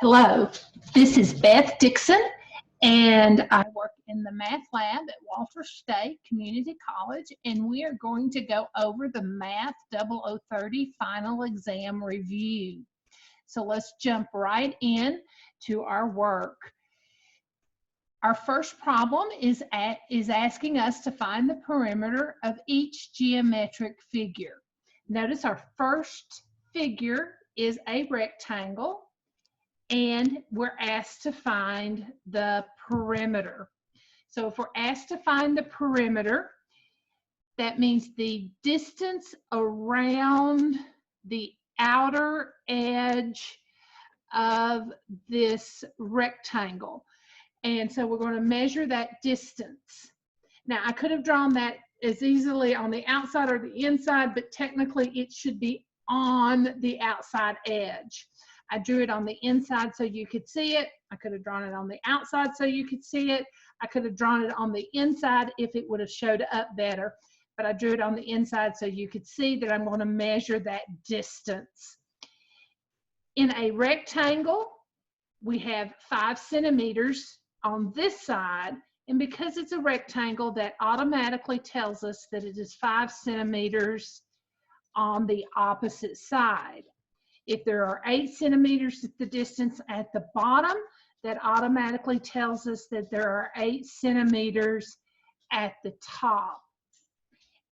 Hello, this is Beth Dixon, and I work in the math lab at Walter State Community College, and we are going to go over the Math 0030 final exam review. So let's jump right in to our work. Our first problem is asking us to find the perimeter of each geometric figure. Notice our first figure is a rectangle, and we're asked to find the perimeter. So if we're asked to find the perimeter, that means the distance around the outer edge of this rectangle. And so we're going to measure that distance. Now, I could have drawn that as easily on the outside or the inside, but technically it should be on the outside edge. I drew it on the inside so you could see it. I could have drawn it on the outside so you could see it. I could have drawn it on the inside if it would have showed up better, but I drew it on the inside so you could see that I'm going to measure that distance. In a rectangle, we have 5 centimeters on this side, and because it's a rectangle, that automatically tells us that it is 5 centimeters on the opposite side. If there are 8 centimeters at the distance at the bottom, that automatically tells us that there are 8 centimeters at the top.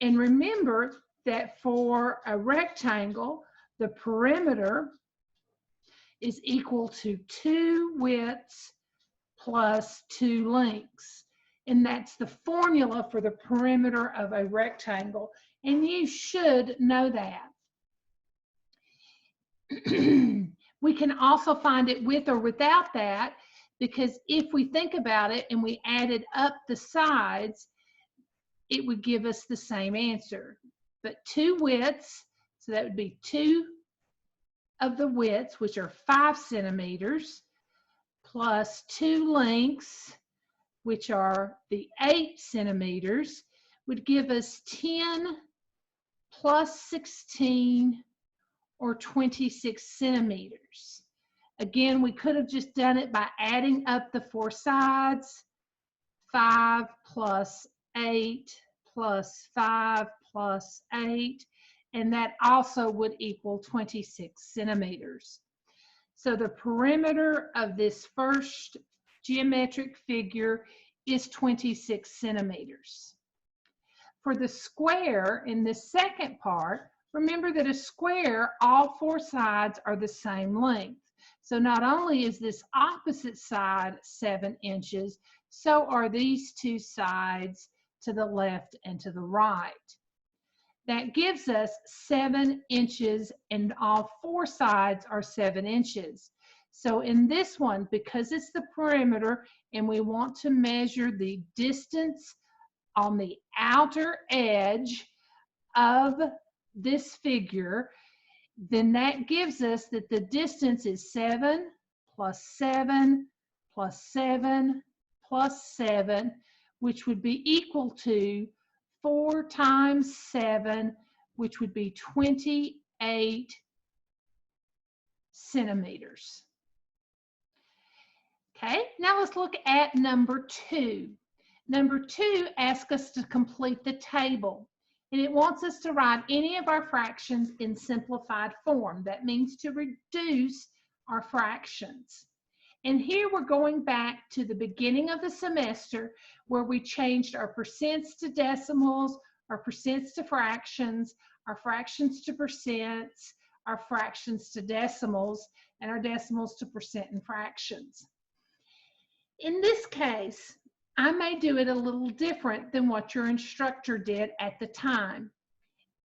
And remember that for a rectangle, the perimeter is equal to 2 widths plus 2 lengths. And that's the formula for the perimeter of a rectangle. And you should know that. We can also find it with or without that, because if we think about it and we added up the sides, it would give us the same answer. But 2 widths, so that would be 2 of the widths, which are 5 centimeters, plus 2 lengths, which are the 8 centimeters, would give us 10 plus 16, or 26 centimeters. Again, we could have just done it by adding up the 4 sides, 5 plus 8 plus 5 plus 8, and that also would equal 26 centimeters. So the perimeter of this first geometric figure is 26 centimeters. For the square in the second part, remember that a square, all 4 sides are the same length. So not only is this opposite side 7 inches, so are these 2 sides to the left and to the right. That gives us 7 inches, and all 4 sides are 7 inches. So in this one, because it's the perimeter and we want to measure the distance on the outer edge of this figure, then that gives us that the distance is 7 plus 7 plus 7 plus 7, which would be equal to 4 times 7, which would be 28 centimeters. Okay, now let's look at number 2. Number 2 asks us to complete the table. And it wants us to write any of our fractions in simplified form. That means to reduce our fractions. And here we're going back to the beginning of the semester where we changed our percents to decimals, our percents to fractions, our fractions to percents, our fractions to decimals, and our decimals to percent and fractions. In this case, I may do it a little different than what your instructor did at the time.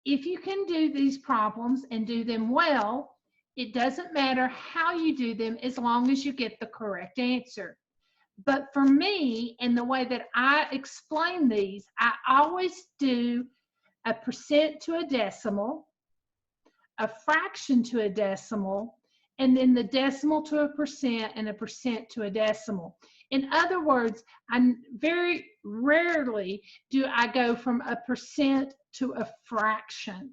If you can do these problems and do them well, it doesn't matter how you do them as long as you get the correct answer. But for me, and the way that I explain these, I always do a percent to a decimal, a fraction to a decimal, and then the decimal to a percent and a percent to a decimal. In other words, very rarely do I go from a percent to a fraction.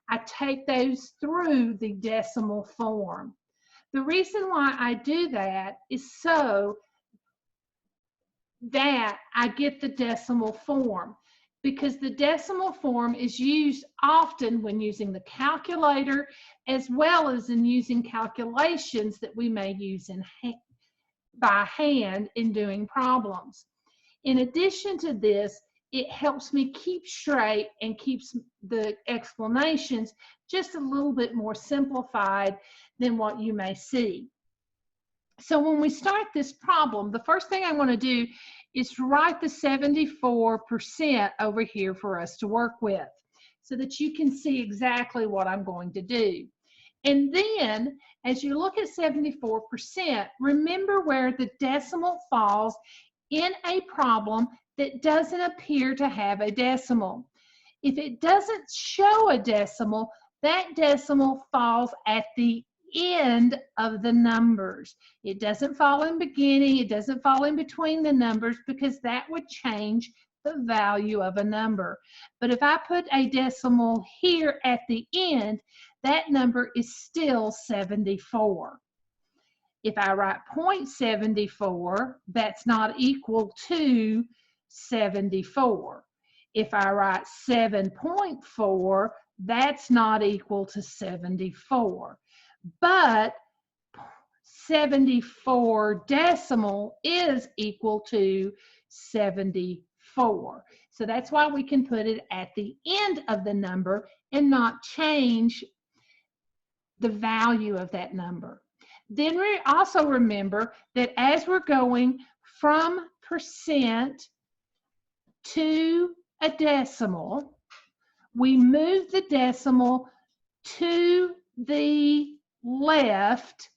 I take those through the decimal form. The reason why I do that is so that I get the decimal form, because the decimal form is used often when using the calculator, as well as in using calculations that we may use by hand in doing problems. In addition to this, it helps me keep straight and keeps the explanations just a little bit more simplified than what you may see. So when we start this problem, the first thing I want to do is to write the 74% over here for us to work with, so that you can see exactly what I'm going to do. And then, as you look at 74%, remember where the decimal falls in a problem that doesn't appear to have a decimal. If it doesn't show a decimal, that decimal falls at the end of the numbers. It doesn't fall in beginning, it doesn't fall in between the numbers, because that would change the value of a number. But if I put a decimal here at the end, that number is still 74. If I write 0.74, that's not equal to 74. If I write 7.4, that's not equal to 74. But 74 decimal is equal to 74. So that's why we can put it at the end of the number and not change the value of that number. Then we also remember that as we're going from percent to a decimal, we move the decimal to the left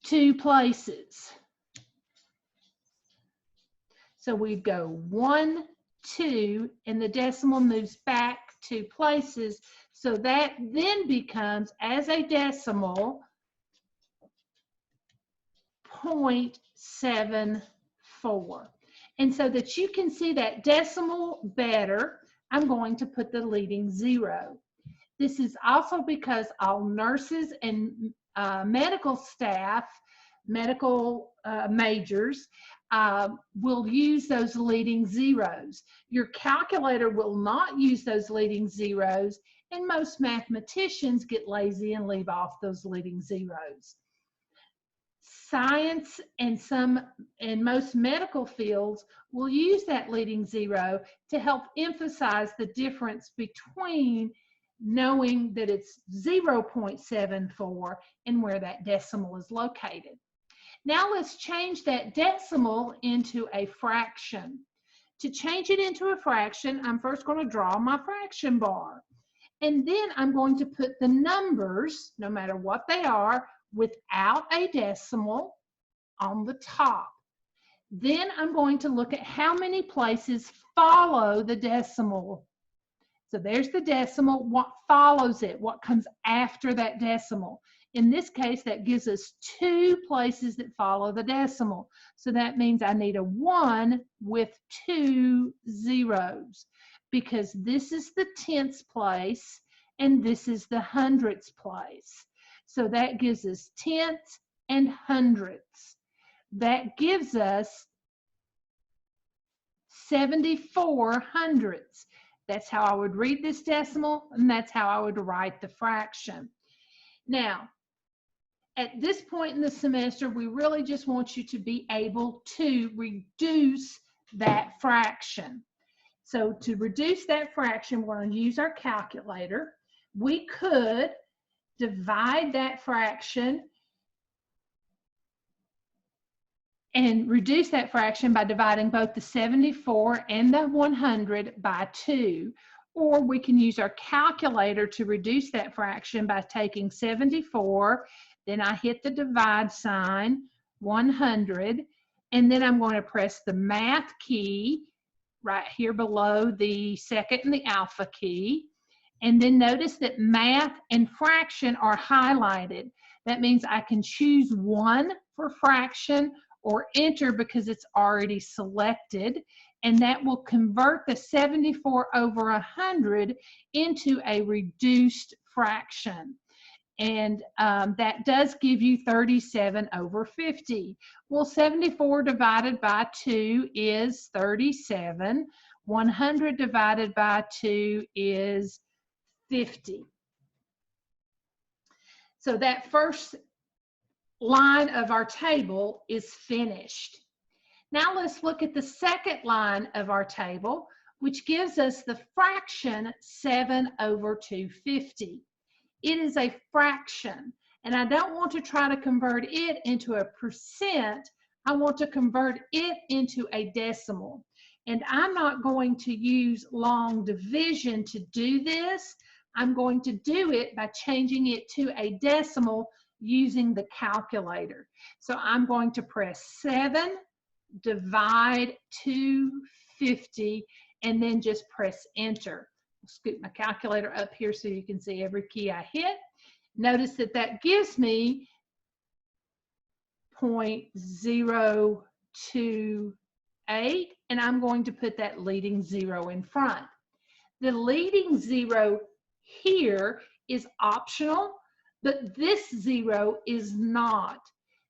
2 places. So we go 1, 2, and the decimal moves back 2 places. So that then becomes, as a decimal, 0.74. And so that you can see that decimal better, I'm going to put the leading 0. This is also because all nurses and medical staff, medical majors, will use those leading zeros. Your calculator will not use those leading zeros, and most mathematicians get lazy and leave off those leading zeros. Science and most medical fields will use that leading 0 to help emphasize the difference between knowing that it's 0.74 and where that decimal is located. Now let's change that decimal into a fraction. To change it into a fraction, I'm first going to draw my fraction bar. And then I'm going to put the numbers, no matter what they are, without a decimal on the top. Then I'm going to look at how many places follow the decimal. So there's the decimal. What follows it? What comes after that decimal? In this case, that gives us 2 places that follow the decimal. So that means I need a 1 with 2 zeros, because this is the tenths place and this is the hundredths place. So that gives us tenths and hundredths. That gives us 74 hundredths. That's how I would read this decimal, and that's how I would write the fraction. Now, at this point in the semester, we really just want you to be able to reduce that fraction. So to reduce that fraction, we're going to use our calculator. We could divide that fraction and reduce that fraction by dividing both the 74 and the 100 by 2. Or we can use our calculator to reduce that fraction by taking 74, then I hit the divide sign, 100, and then I'm going to press the math key right here below the second and the alpha key. And then notice that math and fraction are highlighted. That means I can choose 1 for fraction or enter because it's already selected, and that will convert the 74 over 100 into a reduced fraction. And that does give you 37 over 50. Well, 74 divided by 2 is 37. 100 divided by 2 is 50. So that first line of our table is finished. Now let's look at the second line of our table, which gives us the fraction 7 over 250. It is a fraction, and I don't want to try to convert it into a percent. I want to convert it into a decimal. And I'm not going to use long division to do this. I'm going to do it by changing it to a decimal using the calculator. So I'm going to press 7, divide 250, and then just press enter. I'll scoot my calculator up here so you can see every key I hit. Notice that that gives me 0.028, and I'm going to put that leading 0 in front. The leading 0 here is optional, but this 0 is not.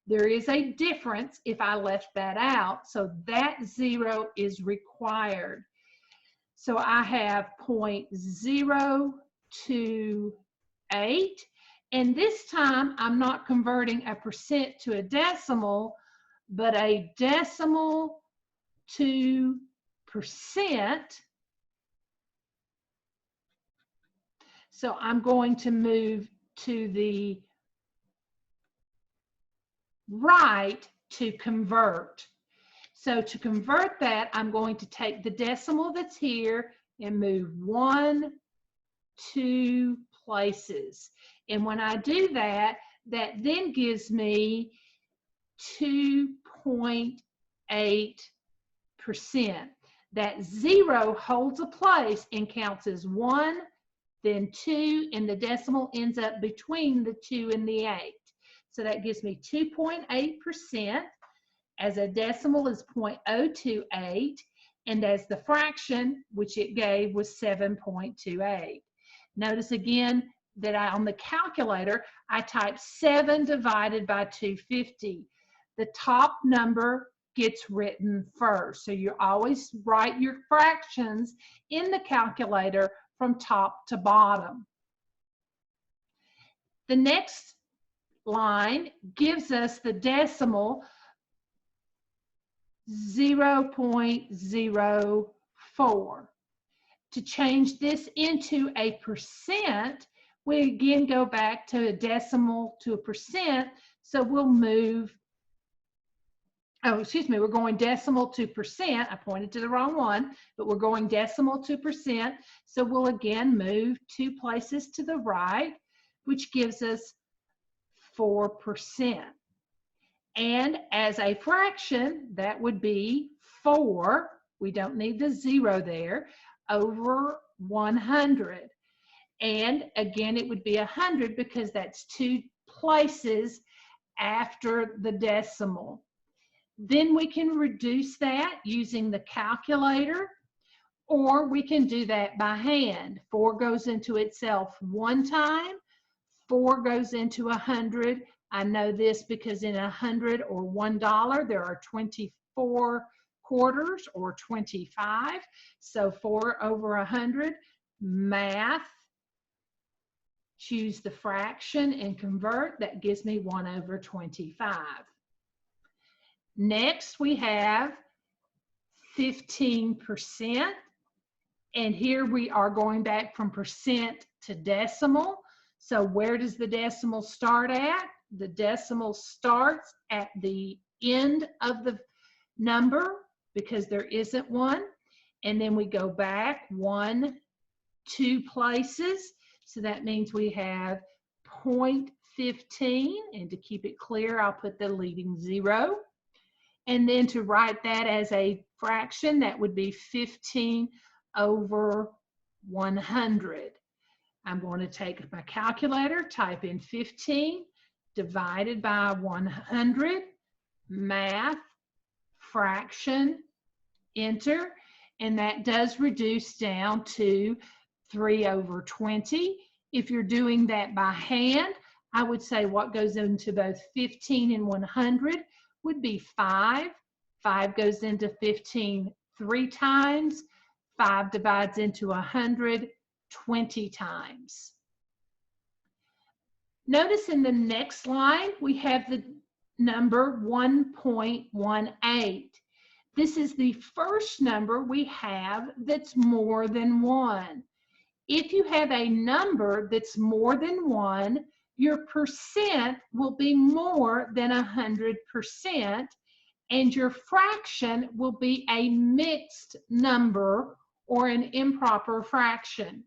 There is a difference if I left that out, so that 0 is required. So I have 0.028, and this time I'm not converting a percent to a decimal, but a decimal to percent. So I'm going to move to the right to convert. So to convert that, I'm going to take the decimal that's here and move 1, 2 places. And when I do that, that then gives me 2.8%. That 0 holds a place and counts as 1, then 2, and the decimal ends up between the 2 and the 8. So that gives me 2.8%. As a decimal is 0.028, and as the fraction, which it gave, was 7.28. Notice again that on the calculator, I typed 7 divided by 250. The top number gets written first. So you always write your fractions in the calculator from top to bottom. The next line gives us the decimal 0.04. To change this into a percent, we again go back to a decimal to a percent. So we'll move, we're going decimal to percent. I pointed to the wrong one, but we're going decimal to percent. So we'll again move 2 places to the right, which gives us 4%. And as a fraction, that would be 4, we don't need the 0 there, over 100. And again, it would be 100 because that's 2 places after the decimal. Then we can reduce that using the calculator, or we can do that by hand. 4 goes into itself 1 time, 4 goes into 100. I know this because in 100 or $1, there are 24 quarters or 25. So 4 over 100, math, choose the fraction and convert. That gives me 1 over 25. Next, we have 15%. And here we are going back from percent to decimal. So where does the decimal start at? The decimal starts at the end of the number because there isn't one. And then we go back 1, 2 places. So that means we have 0.15. And to keep it clear, I'll put the leading 0. And then to write that as a fraction, that would be 15 over 100. I'm going to take my calculator, type in 15 divided by 100, math, fraction, enter, and that does reduce down to 3 over 20. If you're doing that by hand, I would say what goes into both 15 and 100 would be 5. 5 goes into 15 3 times. 5 divides into 100 20 times. Notice in the next line, we have the number 1.18. This is the first number we have that's more than 1. If you have a number that's more than 1, your percent will be more than 100%, and your fraction will be a mixed number or an improper fraction.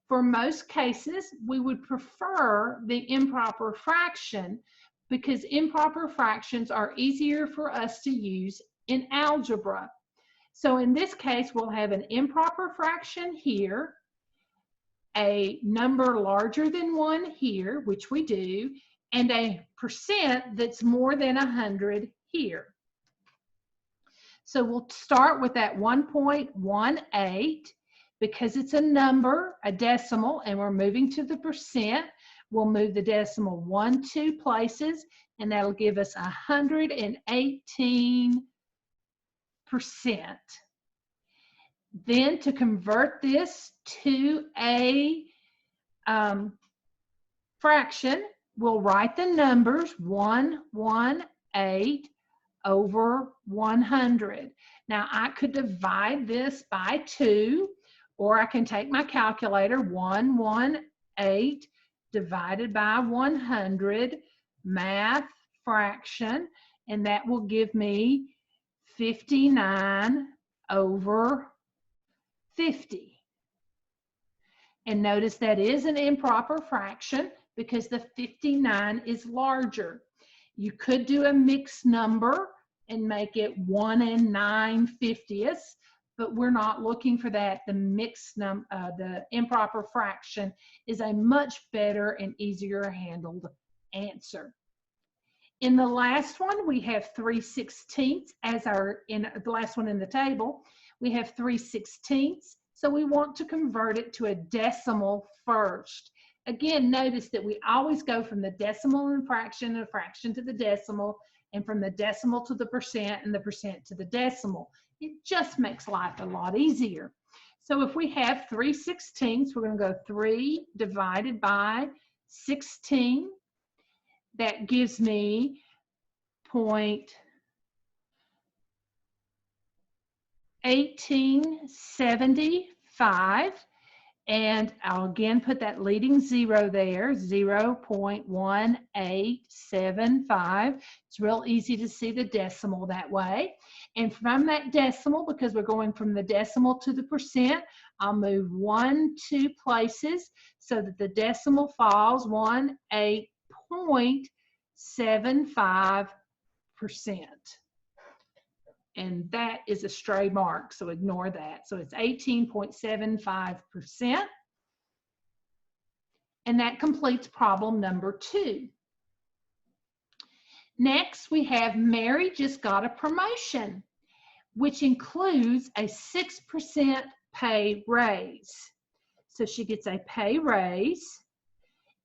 For most cases, we would prefer the improper fraction because improper fractions are easier for us to use in algebra. So in this case, we'll have an improper fraction here, a number larger than 1 here, which we do, and a percent that's more than 100 here. So we'll start with that 1.18. Because it's a number, a decimal, and we're moving to the percent, we'll move the decimal 1, 2 places, and that'll give us 118%. Then to convert this to a fraction, we'll write the numbers 118 over 100. Now I could divide this by 2, or I can take my calculator, 118 divided by 100, math fraction, and that will give me 59 over 50. And notice that is an improper fraction because the 59 is larger. You could do a mixed number and make it 1 9/50, but we're not looking for that. The the improper fraction is a much better and easier handled answer. In the last one, we have 3/16 as in the last one in the table, we have 3/16. So we want to convert it to a decimal first. Again, notice that we always go from the decimal and a fraction to the decimal, and from the decimal to the percent, and the percent to the decimal. It just makes life a lot easier. So if we have 3/16, we're going to go 3 divided by 16. That gives me 0.1875. And I'll again put that leading 0 there, 0.1875. It's real easy to see the decimal that way. And from that decimal, because we're going from the decimal to the percent, I'll move 1, 2 places so that the decimal falls 18.75%. And that is a stray mark, so ignore that. So it's 18.75%. And that completes problem number 2. Next, we have Mary just got a promotion, which includes a 6% pay raise. So she gets a pay raise.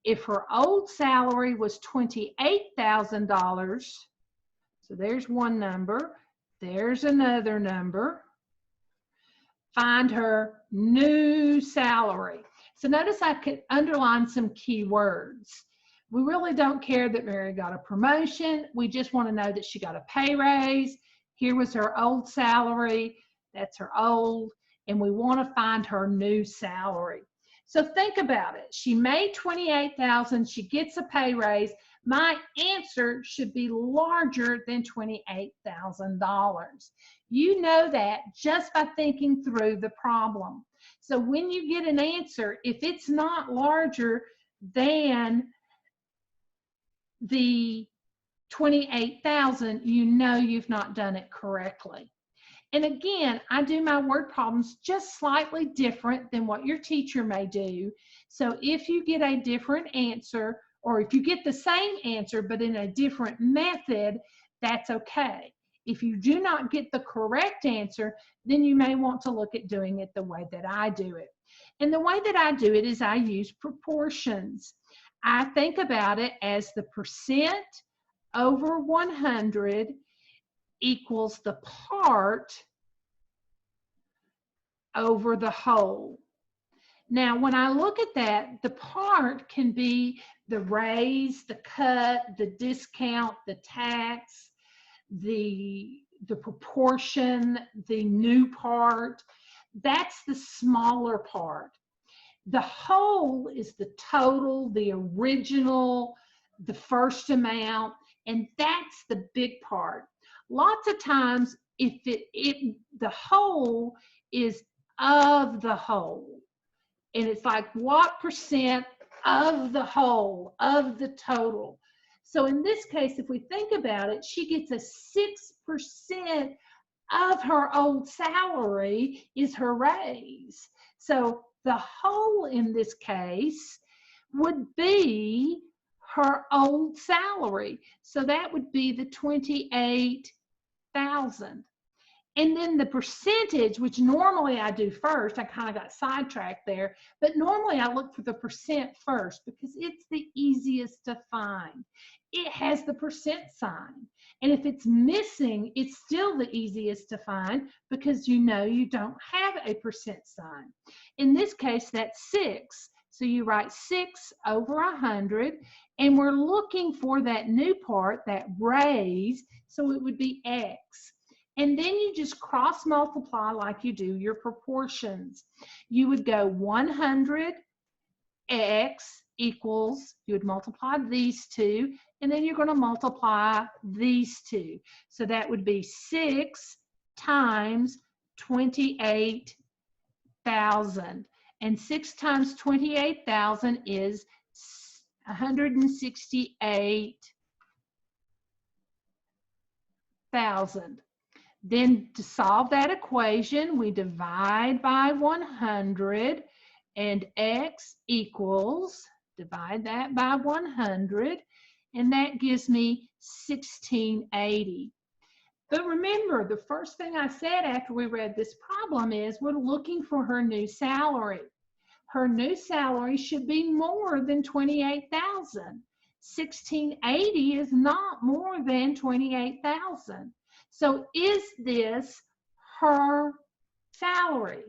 If her old salary was $28,000, so there's one number. There's another number. Find her new salary. So notice I could underline some key words. We really don't care that Mary got a promotion. We just want to know that she got a pay raise. Here was her old salary. That's her old. And we want to find her new salary. So think about it. She made $28,000. She gets a pay raise. My answer should be larger than $28,000. You know that just by thinking through the problem. So when you get an answer, if it's not larger than the 28,000, you know you've not done it correctly. And again, I do my word problems just slightly different than what your teacher may do. So if you get a different answer, or if you get the same answer but in a different method, that's okay. If you do not get the correct answer, then you may want to look at doing it the way that I do it. And the way that I do it is I use proportions. I think about it as the percent over 100 equals the part over the whole. Now, when I look at that, the part can be the raise, the cut, the discount, the tax, the proportion, the new part. That's the smaller part. The whole is the total, the original, the first amount, and that's the big part. Lots of times, if the whole is of the whole, and it's like what percent of the whole, of the total. So in this case, if we think about it, she gets a 6% of her old salary is her raise. So the whole in this case would be her old salary. So that would be the 28,000. And then the percentage, which normally I do first, I kind of got sidetracked there, but normally I look for the percent first because it's the easiest to find. It has the percent sign. And if it's missing, it's still the easiest to find because you know you don't have a percent sign. In this case, that's 6. So you write 6 over 100, and we're looking for that new part, that raise, so it would be X. And then you just cross multiply like you do your proportions. You would go 100x equals, you would multiply these two, and then you're going to multiply these two. So that would be 6 times 28,000. And 6 times 28,000 is 168,000. Then to solve that equation, we divide by 100, and X equals, divide that by 100, and that gives me 1680. But remember, the first thing I said after we read this problem is we're looking for her new salary. Her new salary should be more than 28,000. 1680 is not more than 28,000. So is this her salary?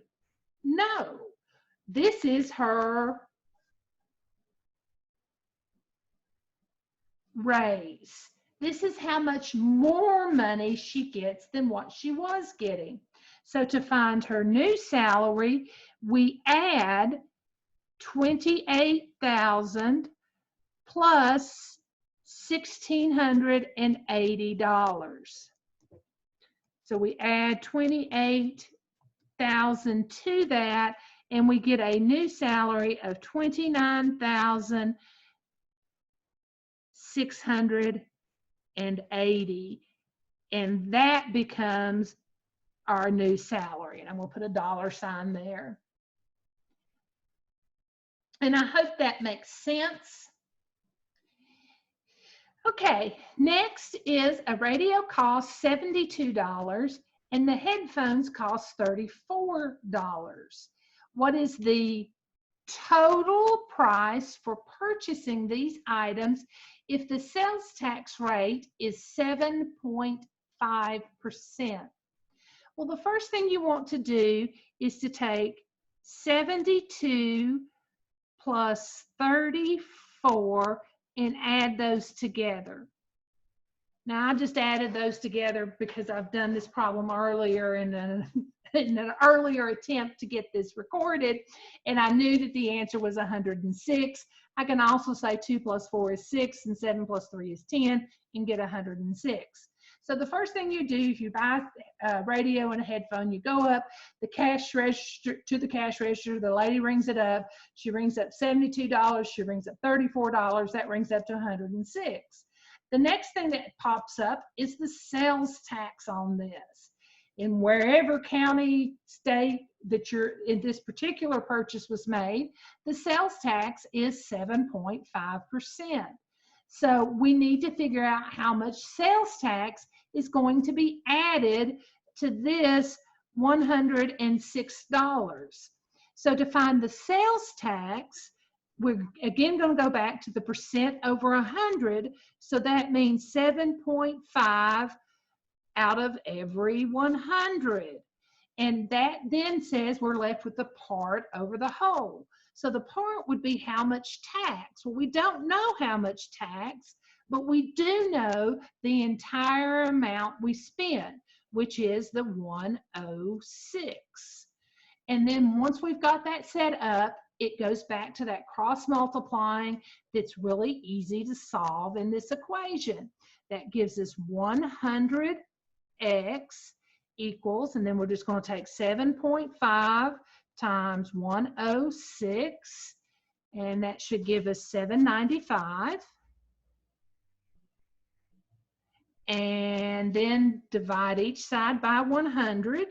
No. This is her raise. This is how much more money she gets than what she was getting. So to find her new salary, we add 28,000 plus $1,680. So we add 28,000 to that, and we get a new salary of 29,680, and that becomes our new salary. And I'm going to put a $sign there. And I hope that makes sense. Okay, next is a radio costs $72 and the headphones cost $34. What is the total price for purchasing these items if the sales tax rate is 7.5%? Well, the first thing you want to do is to take 72 plus 34 and add those together. Now, I just added those together because I've done this problem earlier in an earlier attempt to get this recorded, and I knew that the answer was 106. I can also say 2 plus 4 is 6, and 7 plus 3 is 10, and get 106. So the first thing you do if you buy a radio and a headphone, you go up the cash register to the cash register. The lady rings it up. She rings up $72. She rings up $34. That rings up to 106. The next thing that pops up is the sales tax on this. In wherever county, state that in this particular purchase was made, the sales tax is 7.5%. So we need to figure out how much sales tax is going to be added to this $106. So to find the sales tax, we're again going to go back to the percent over 100. So that means 7.5 out of every 100. And that then says we're left with the part over the whole. So the part would be how much tax. Well, we don't know how much tax, but we do know the entire amount we spent, which is the 106. And then once we've got that set up, it goes back to that cross multiplying that's really easy to solve in this equation. That gives us 100x equals, and then we're just going to take 7.5 times 106, and that should give us 795. And then divide each side by 100.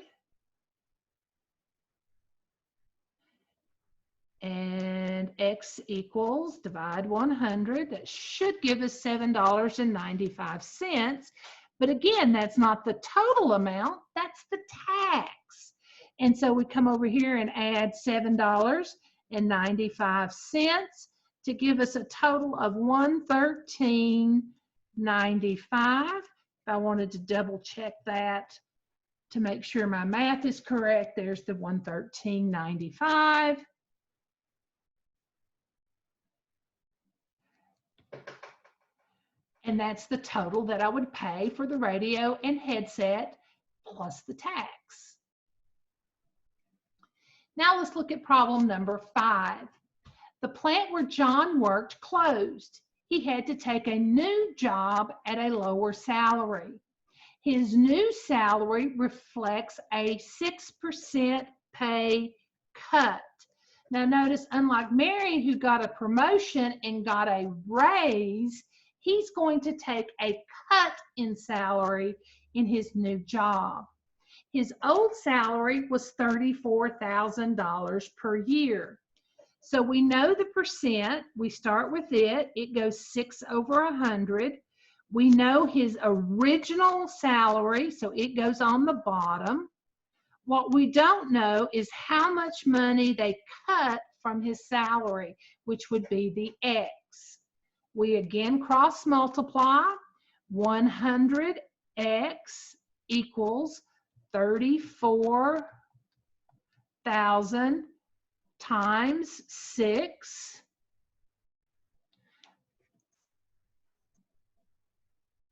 And x equals, divide 100. That should give us $7.95. But again, that's not the total amount, that's the tax. And so we come over here and add $7.95 to give us a total of $113.95. If I wanted to double check that to make sure my math is correct, there's the $113.95. And that's the total that I would pay for the radio and headset plus the tax. Now let's look at problem number 5. The plant where John worked closed. He had to take a new job at a lower salary. His new salary reflects a 6% pay cut. Now notice, unlike Mary, who got a promotion and got a raise, he's going to take a cut in salary in his new job. His old salary was $34,000 per year. So we know the percent. We start with it. It goes 6 over 100. We know his original salary, so it goes on the bottom. What we don't know is how much money they cut from his salary, which would be the X. We again cross multiply. 100x equals 34,000 times 6.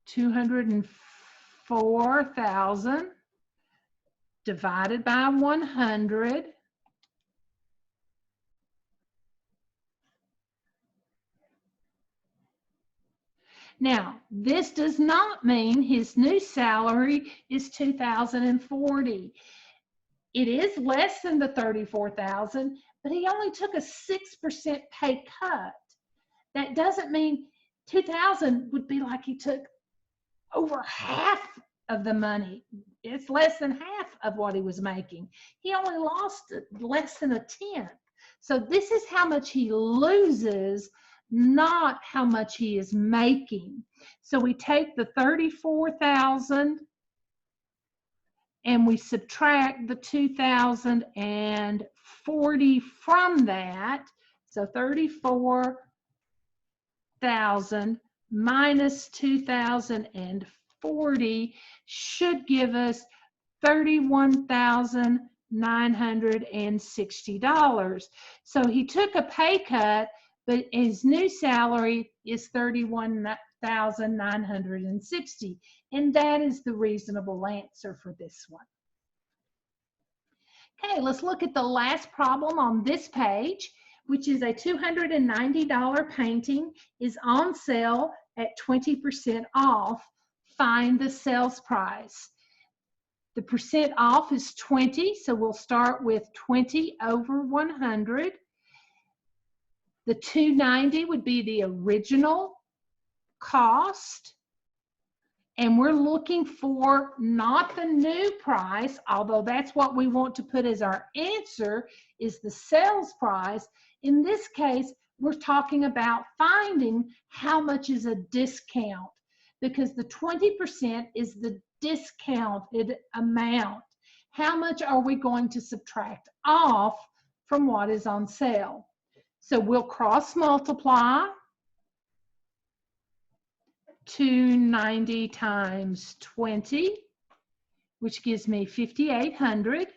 204,000 divided by 100. Now, this does not mean his new salary is $2,040. It is less than the $34,000, but he only took a 6% pay cut. That doesn't mean $2,000 would be like he took over half of the money. It's less than half of what he was making. He only lost less than a tenth. So this is how much he loses, not how much he is making. So we take the 34,000 and we subtract the 2,040 from that. So 34,000 minus 2,040 should give us $31,960. So he took a pay cut, but his new salary is $31,960, and that is the reasonable answer for this one. Okay, let's look at the last problem on this page, which is a $290 painting is on sale at 20% off. Find the sales price. The percent off is 20, so we'll start with 20 over 100. The $290 would be the original cost. And we're looking for not the new price, although that's what we want to put as our answer, is the sales price. In this case, we're talking about finding how much is a discount, because the 20% is the discounted amount. How much are we going to subtract off from what is on sale? So we'll cross multiply. 290 times 20, which gives me 5,800.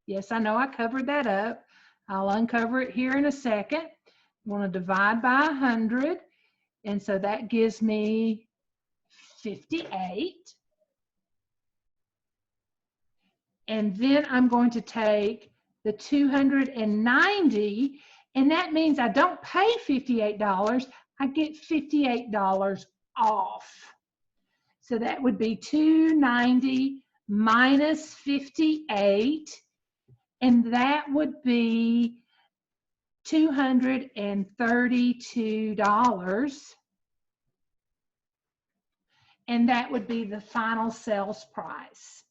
Yes, I know I covered that up. I'll uncover it here in a second. I'm going to divide by 100, and so that gives me 58. And then I'm going to take the 290, and that means I don't pay $58, I get $58 off. So that would be 290 minus 58, and that would be $232. And that would be the final sales price.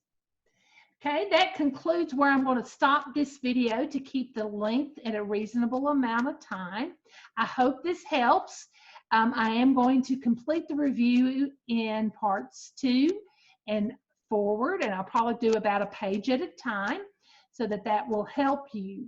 Okay, that concludes where I'm going to stop this video to keep the length at a reasonable amount of time. I hope this helps. I am going to complete the review in parts 2 and forward, and I'll probably do about a page at a time so that will help you.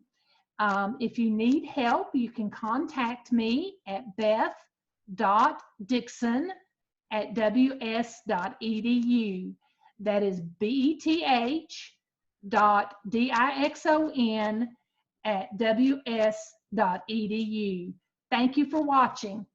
If you need help, you can contact me at beth.dixon@ws.edu. That is beth.dixon@ws.edu. Thank you for watching.